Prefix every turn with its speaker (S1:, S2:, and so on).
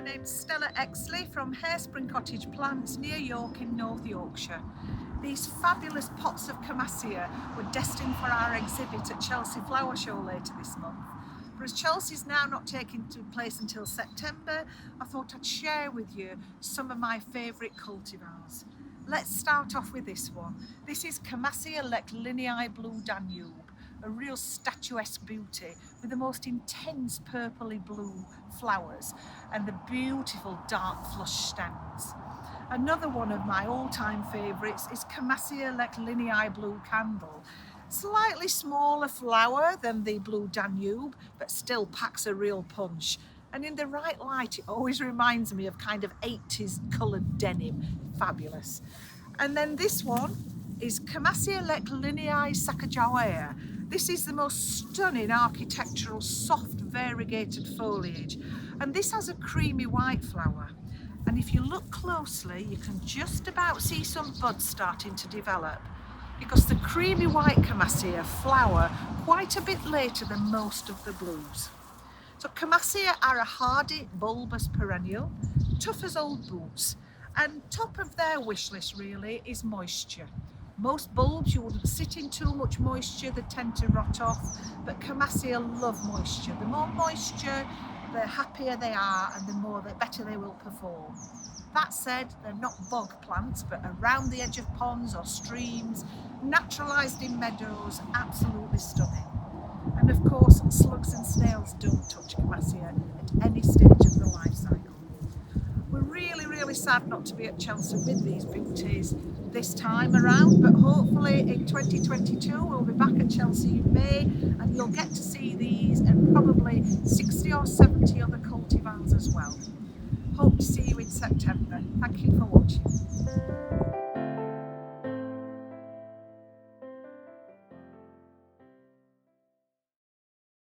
S1: name's Stella Exley from Hare Cottage plants near York in North Yorkshire. These fabulous pots of Camassia were destined for our exhibit at Chelsea Flower Show later this month. But as Chelsea's now not taking place until September, I thought I'd share with you some of my favourite cultivars. Let's start off with this one. This is Camassia Leclinii Blue Danube, a real statuesque beauty with the most intense purpley blue flowers and the beautiful dark flush stems. Another one of my all-time favourites is Camassia Leclinii Blue Candle. Slightly smaller flower than the Blue Danube, but still packs a real punch. And in the right light, it always reminds me of kind of 80s coloured denim. Fabulous. And then this one is Camassia Leclinii Sacagawea. This is the most stunning architectural, soft, variegated foliage. And this has a creamy white flower. And if you look closely, you can just about see some buds starting to develop, because the creamy white Camassia flower quite a bit later than most of the blues. So Camassia are a hardy, bulbous perennial, tough as old boots, and top of their wish list really is moisture. Most bulbs you wouldn't sit in too much moisture, they tend to rot off, but Camassia love moisture. The more moisture, the happier they are and the better they will perform. That said, they're not bog plants, but around the edge of ponds or streams, naturalised in meadows, absolutely stunning. And of course, slugs and snails don't touch Camassia at any stage of the life cycle. We're really sad not to be at Chelsea with these beauties this time around, but hopefully in 2022 we'll be back at Chelsea in May and you'll get to see these and probably 60 or 70 other cultivars as well. Hope to see you in September. Thank you for watching.